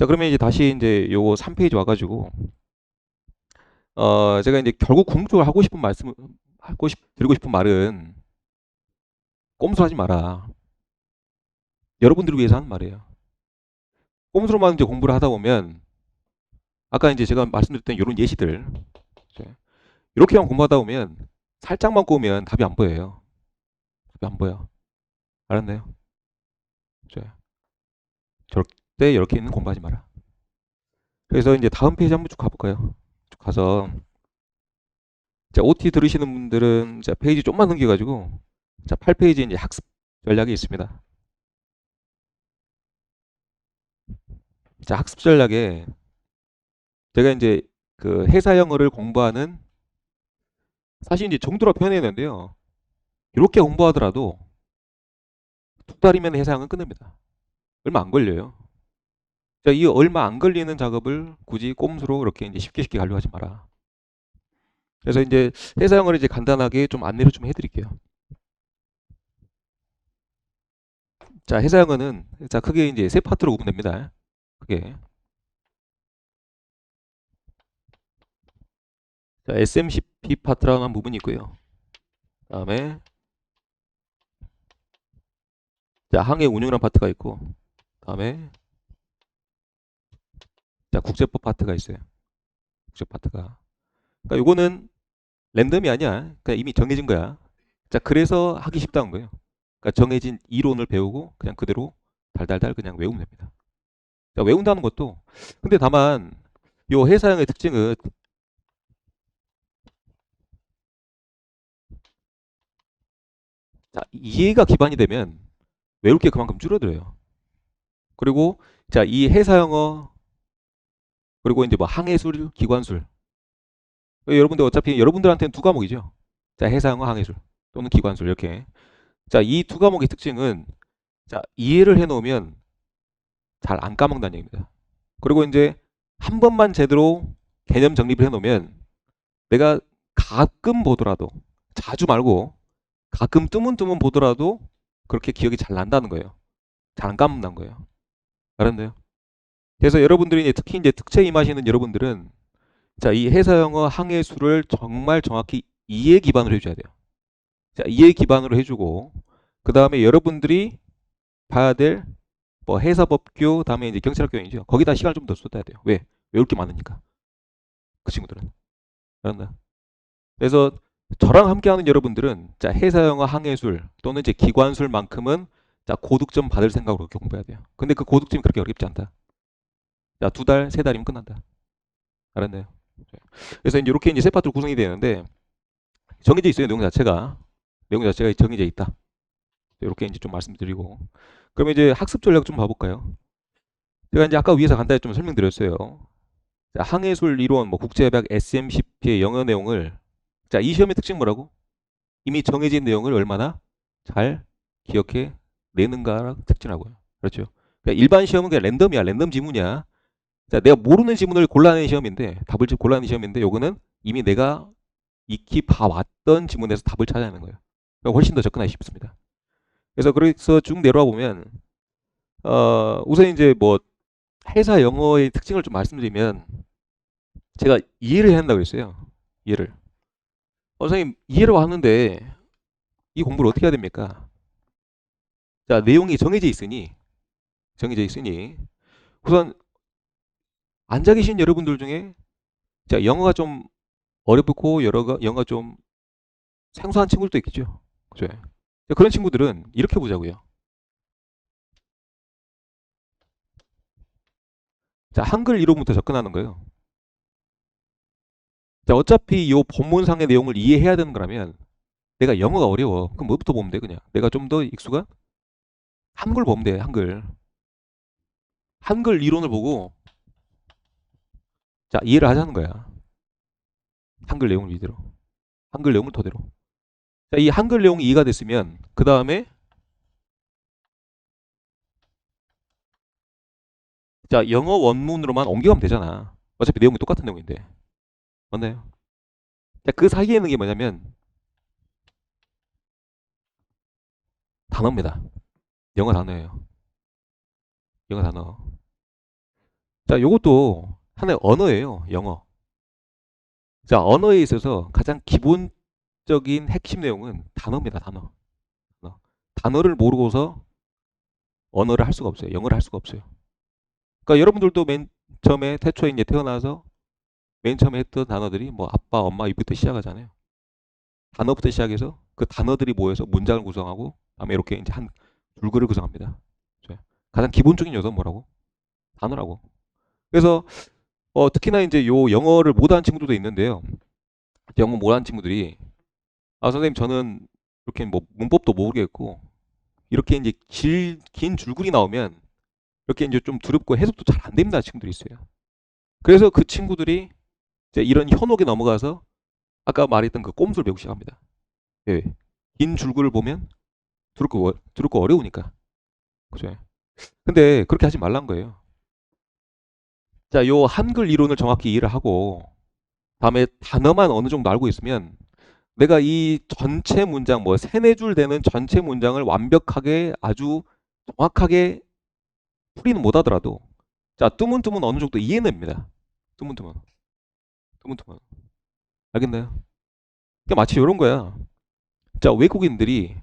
자, 그러면 이제 다시 이제 요거 3페이지 와가지고, 제가 이제 결국 궁극적으로 하고 싶은 말씀, 드리고 싶은 말은, 꼼수하지 마라. 여러분들을 위해서 하는 말이에요. 꼼수로만 이제 공부를 하다 보면, 아까 이제 제가 말씀드렸던 이런 예시들, 이렇게만 공부하다 보면, 살짝만 꼬우면 답이 안 보여요. 답이 안 보여. 알았나요? 절대 이렇게 있는 공부하지 마라. 그래서 이제 다음 페이지 한번 쭉 가볼까요? 쭉 가서, 자, OT 들으시는 분들은, 자, 페이지 좀만 넘겨가지고, 자, 8페이지에 이제 학습 전략이 있습니다. 자, 학습 전략에 제가 이제 그 회사 영어를 공부하는 사실 이제 정도로 표현했는데요. 이렇게 공부하더라도 두 달이면 회사 영어는 끝납니다. 얼마 안 걸려요. 자, 이 얼마 안 걸리는 작업을 굳이 꼼수로 이렇게 이제 쉽게 가려고 하지 마라. 그래서 이제 회사 영어를 이제 간단하게 좀 안내를 좀 해드릴게요. 자, 회사 영어는 자 크게 이제 세 파트로 구분됩니다. 크게. 자, SMCP 파트라는 한 부분이 있고요. 그다음에 자, 항해 운용이라는 파트가 있고, 그다음에 자, 국제법 파트가 있어요. 국제 파트가. 그러니까 요거는 랜덤이 아니야. 그냥 이미 정해진 거야. 자, 그래서 하기 쉽다는 거예요. 그러니까 정해진 이론을 배우고 그냥 그대로 달달달 그냥 외우면 됩니다. 자, 외운다는 것도 근데 다만 요 회사형의 특징은 자, 이해가 기반이 되면 외울 게 그만큼 줄어들어요. 그리고 자, 이 회사영어 그리고 이제 뭐 항해술, 기관술. 여러분들 어차피 여러분들한테는 두 과목이죠. 자, 회사영어, 항해술 또는 기관술 이렇게. 자, 이 두 과목의 특징은 자, 이해를 해 놓으면 잘 안 까먹는다는 얘기입니다. 그리고 이제 한 번만 제대로 개념 정립을 해 놓으면 내가 가끔 보더라도 자주 말고 가끔 뜨문뜨문 보더라도 그렇게 기억이 잘 난다는 거예요. 잘 안 까먹는다는 거예요. 알았나요? 그래서 여러분들이 이제 특히 이제 특채 임하시는 여러분들은 자, 이 회사 영어 항해수를 정말 정확히 이해 기반으로 해줘야 돼요. 자, 이해 기반으로 해주고 그 다음에 여러분들이 봐야 될 뭐 회사법규 다음에 이제 경찰학교이죠. 거기다 시간을 좀 더 쏟아야 돼요. 왜? 외울 게 많으니까. 그 친구들은. 알았나? 그래서 저랑 함께하는 여러분들은 자, 회사 영어 항해술 또는 이제 기관술만큼은 자, 고득점 받을 생각으로 이렇게 공부해야 돼요. 근데 그 고득점이 그렇게 어렵지 않다. 자, 두 달, 세 달이면 끝난다. 알았나요? 그래서 이제 이렇게 이제 세 파트로 구성이 되는데 정해져 있어요. 내용 자체가 정해져 있다. 이렇게 이제 좀 말씀드리고 그러면 이제 학습 전략 좀 봐볼까요? 제가 이제 아까 위에서 간단히 좀 설명드렸어요. 자, 항해술 이론, 뭐 국제협약 SMCP의 영어 내용을 자, 이 시험의 특징 뭐라고? 이미 정해진 내용을 얼마나 잘 기억해 내는가가 특징하고요. 그렇죠. 그러니까 일반 시험은 그냥 랜덤이야. 랜덤 지문이야. 자, 내가 모르는 지문을 골라내는 시험인데 답을 골라내는 시험인데 요거는 이미 내가 익히 봐왔던 지문에서 답을 찾아내는 거예요. 그러니까 훨씬 더 접근하기 쉽습니다. 그래서 쭉 내려와 보면 우선 이제 뭐 회사 영어의 특징을 좀 말씀드리면 제가 이해를 해야 한다고 했어요. 이해를. 선생님 이해를 하는데 이 공부를 어떻게 해야 됩니까? 자, 내용이 정해져 있으니 우선 앉아 계신 여러분들 중에 자, 영어가 좀 어렵고 영어가 좀 생소한 친구들도 있겠죠. 그죠? 그런 친구들은 이렇게 보자고요. 자, 한글 이론부터 접근하는 거예요. 자, 어차피 이 본문상의 내용을 이해해야 되는 거라면 내가 영어가 어려워. 그럼 뭐부터 보면 돼, 그냥. 내가 좀 더 익숙한 한글 보면 돼, 한글. 한글 이론을 보고 자, 이해를 하자는 거야. 한글 내용을 이대로. 한글 내용을 토대로. 자, 이 한글 내용이 이해가 됐으면 그 다음에 자, 영어 원문으로만 옮겨가면 되잖아. 어차피 내용이 똑같은 내용인데. 맞나요? 자, 그 사이에 있는 게 뭐냐면 단어입니다. 영어 단어예요. 영어 단어. 자, 요것도 하나의 언어예요. 영어. 자, 언어에 있어서 가장 기본적인 핵심 내용은 단어입니다. 단어. 단어. 단어를 모르고서 언어를 할 수가 없어요. 영어를 할 수가 없어요. 그러니까 여러분들도 맨 처음에 태초에 이제 태어나서 맨 처음에 했던 단어들이 뭐 아빠, 엄마 이부터 시작하잖아요. 단어부터 시작해서 그 단어들이 모여서 문장을 구성하고 다음에 이렇게 이제 한 줄글을 구성합니다. 가장 기본적인 요소는 뭐라고? 단어라고. 그래서 특히나 이제 요 영어를 못하는 친구들도 있는데요. 영어 못하는 친구들이 선생님 저는 이렇게 뭐 문법도 모르겠고 이렇게 이제 긴 줄글이 나오면 이렇게 이제 좀 두렵고 해석도 잘 안 됩니다 친구들이 있어요. 그래서 그 친구들이 이제 이런 현혹에 넘어가서 아까 말했던 그 꼼수를 배우기 시작합니다. 예. 긴 줄글을 보면 두렵고 어려우니까. 그죠? 근데 그렇게 하지 말란 거예요. 자, 요 한글 이론을 정확히 이해를 하고 다음에 단어만 어느 정도 알고 있으면 내가 이 전체 문장 뭐 세네 줄 되는 전체 문장을 완벽하게 아주 정확하게 풀이는 못하더라도 자 뜨문뜨문 어느 정도 이해냅니다. 뜨문뜨문 뜨문뜨문 알겠나요? 그러니까 마치 이런 거야. 자 외국인들이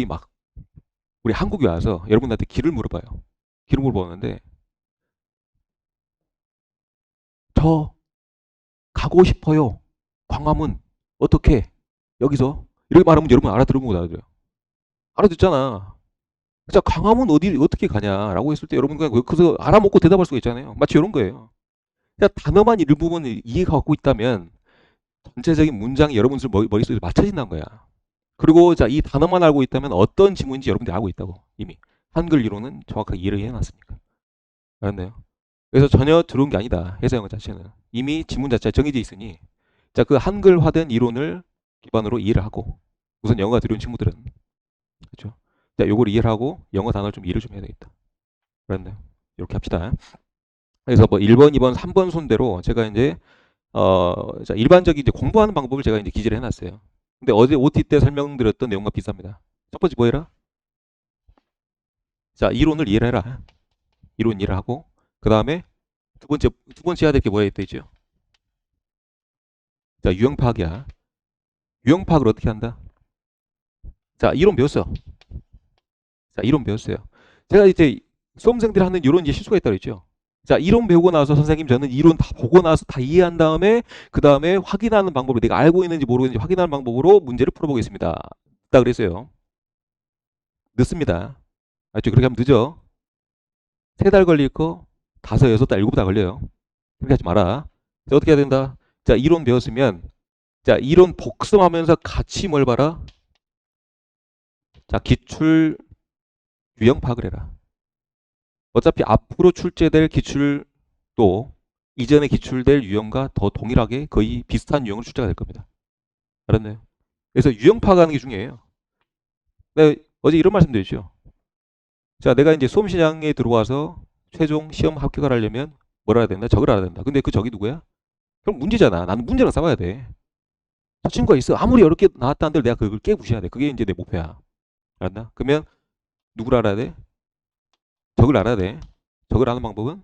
막 우리 한국에 와서 여러분한테 길을 물어봐요. 길을 물어보는데 저 가고 싶어요. 광화문 어떻게 여기서 이렇게 말하면 여러분 알아들은 거 알아들어요. 알아듣잖아. 자 광화문 어디 어떻게 가냐라고 했을 때 여러분 그냥 그래서 알아먹고 대답할 수가 있잖아요. 마치 이런 거예요. 그냥 단어만 일부분 이해가 갖고 있다면 전체적인 문장이 여러분들 머릿속에 맞춰진다는 거야. 그리고 자, 이 단어만 알고 있다면 어떤 지문인지 여러분들이 알고 있다고. 이미. 한글 이론은 정확하게 이해를 해놨으니까. 알았나요? 그래서 전혀 들어온 게 아니다. 해석영어 자체는. 이미 지문 자체가 정해져 있으니 자, 그 한글화된 이론을 기반으로 이해를 하고 우선 영어가 들어온 친구들은 그렇죠? 자, 요걸 이해를 하고 영어 단어를 좀 이해를 좀 해야 되겠다. 알았나요? 이렇게 합시다. 그래서 뭐 1번, 2번, 3번 순대로 제가 이제 자, 일반적인 이제 공부하는 방법을 제가 이제 기재를 해놨어요. 근데 어제 OT 때 설명드렸던 내용과 비슷합니다. 첫 번째 뭐 해라? 자, 이론을 이해를 해라. 이론 이해를 하고, 그 다음에 두 번째 해야 될 게 뭐야 있죠? 자, 유형 파악이야. 유형 파악을 어떻게 한다? 자, 이론 배웠어. 자, 이론 배웠어요. 제가 이제 수험생들이 하는 이런 이제 실수가 있다고 했죠. 자, 이론 배우고 나서 선생님 저는 이론 다 보고 나서 다 이해한 다음에 그 다음에 확인하는 방법을 내가 알고 있는지 모르겠는지 확인하는 방법으로 문제를 풀어보겠습니다. 딱 그랬어요. 늦습니다. 알죠? 그렇게 하면 늦어. 3달 걸릴 거 5, 6달, 7달 걸려요. 그렇게 하지 마라. 자, 어떻게 해야 된다? 자, 이론 배웠으면 자, 이론 복습하면서 같이 뭘 봐라? 자, 기출 유형 파악을 해라. 어차피 앞으로 출제될 기출도 이전에 기출될 유형과 더 동일하게 거의 비슷한 유형으로 출제가 될 겁니다. 알았나요? 그래서 유형 파악하는 게 중요해요. 내가 어제 이런 말씀 드렸죠. 자, 내가 이제 수험시장에 들어와서 최종 시험 합격을 하려면 뭘 알아야 된다? 적을 알아야 된다. 근데 그 적이 누구야? 그럼 문제잖아. 나는 문제랑 싸워야 돼. 저 친구가 있어. 아무리 어렵게 나왔다 한들 내가 그걸 깨부셔야 돼. 그게 이제 내 목표야. 알았나? 그러면 누구를 알아야 돼? 적을 알아야 돼. 적을 아는 방법은?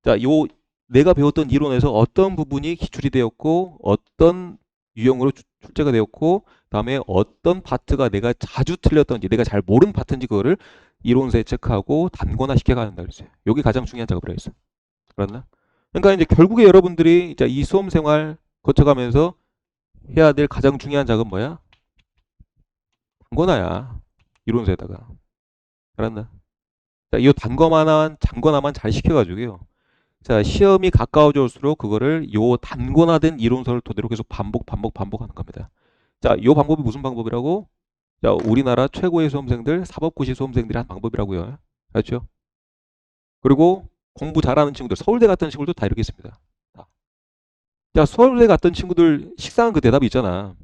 자, 요 내가 배웠던 이론에서 어떤 부분이 기출이 되었고 어떤 유형으로 출제가 되었고 다음에 어떤 파트가 내가 자주 틀렸던지 내가 잘 모르는 파트인지 그거를 이론서에 체크하고 단권화 시켜가는다 그랬어요. 여기 가장 중요한 작업을 했어요. 알았나? 그러니까 이제 결국에 여러분들이 이제 이 수험 생활 거쳐가면서 해야 될 가장 중요한 작업은 뭐야? 단권화야. 이론서에다가. 알았나? 자, 이 단권화만 잘 시켜가지고요. 자, 시험이 가까워질수록 그거를 요 단권화된 이론서를 토대로 계속 반복하는 겁니다. 자, 요 방법이 무슨 방법이라고? 자, 우리나라 최고의 수험생들, 사법고시 수험생들이 한 방법이라고요. 그렇죠? 그리고 공부 잘하는 친구들, 서울대 같은 친구들도 다 이렇게 있습니다. 자, 서울대 갔던 친구들 식상한 그 대답이 있잖아.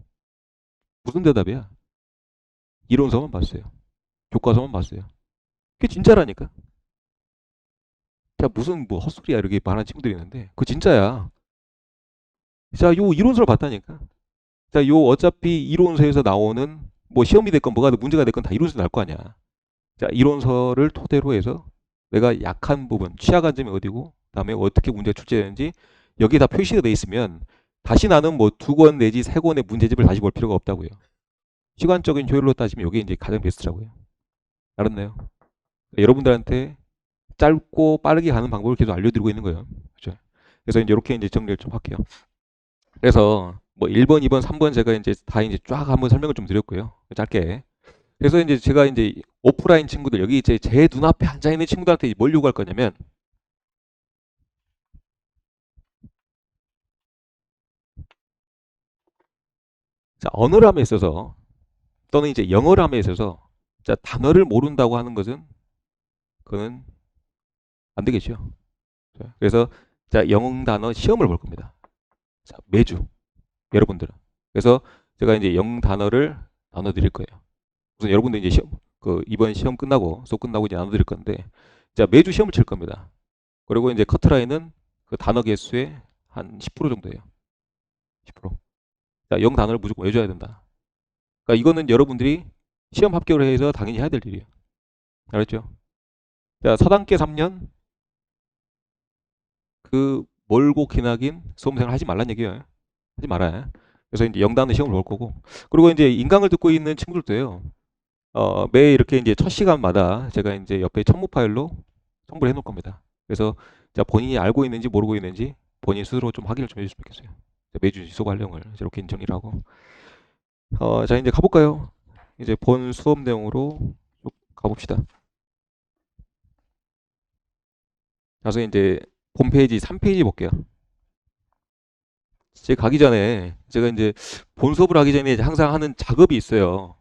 무슨 대답이야? 이론서만 봤어요. 교과서만 봤어요. 그게 진짜라니까. 자, 무슨 뭐 헛소리야 이렇게 말하는 친구들이 있는데 그거 진짜야. 자, 요 이론서를 봤다니까. 자, 요 어차피 이론서에서 나오는 뭐 시험이 됐건 뭐가 문제가 됐건 다 이론서 나올 거 아니야. 자, 이론서를 토대로 해서 내가 약한 부분, 취약한 점이 어디고 다음에 어떻게 문제가 출제되는지 여기에 다 표시가 돼 있으면 다시 나는 뭐 2권 내지 3권의 문제집을 다시 볼 필요가 없다고요. 시간적인 효율로 따지면 이게 이제 가장 베스트라고요. 알았나요? 여러분들한테 짧고 빠르게 가는 방법을 계속 알려드리고 있는 거예요. 그렇죠? 그래서 이제 이렇게 이제 정리를 좀 할게요. 그래서 뭐 1번, 2번, 3번 제가 이제 다 이제 쫙 한번 설명을 좀 드렸고요. 짧게. 그래서 이제 제가 이제 오프라인 친구들, 여기 이제 제 눈앞에 앉아 있는 친구들한테 뭘 요구할 거냐면, 자, 언어람에 있어서 또는 이제 영어람에 있어서 자, 단어를 모른다고 하는 것은 그거는 안 되겠죠. 자, 그래서 자, 영어 단어 시험을 볼 겁니다. 자, 매주 여러분들은. 그래서 제가 이제 영 단어를 나눠 드릴 거예요. 우선 여러분들 이제 시험 그 이번 시험 끝나고 수업 끝나고 이제 나눠 드릴 건데 자, 매주 시험을 칠 겁니다. 그리고 이제 커트라인은 그 단어 개수의 한 10% 정도예요. 10%. 자, 영 단어를 무조건 외워줘야 된다. 그러니까 이거는 여러분들이 시험 합격을 해서 당연히 해야 될 일이에요. 알았죠? 자, 서당계 3년 그 멀고 기나긴 수험생활 하지 말란 얘기예요. 하지 말아요. 그래서 이제 영단어 시험을 볼 거고. 그리고 이제 인강을 듣고 있는 친구들도요. 매 이렇게 이제 첫 시간마다 제가 이제 옆에 첨부 파일로 첨부를 해놓을 겁니다. 그래서 자, 본인이 알고 있는지 모르고 있는지 본인 스스로 좀 확인을 좀 해주시면 좋겠어요. 매주 지속 활용을 이렇게 정리를 하고. 자, 이제 가볼까요? 이제 본 수업 내용으로 쭉 가봅시다. 그래서 이제 홈페이지 3페이지 볼게요. 제가 가기 전에 제가 이제 본 수업을 하기 전에 항상 하는 작업이 있어요.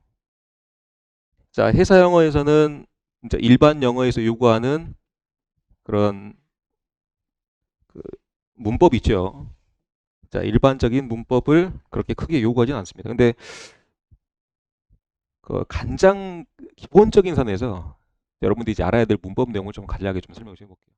자, 회사 영어에서는 이제 일반 영어에서 요구하는 그런 그 문법 있죠. 자, 일반적인 문법을 그렇게 크게 요구하지는 않습니다. 근데 그 가장 기본적인 선에서 여러분들이 이제 알아야 될 문법 내용을 좀 간략하게 좀 설명을 해 볼게요.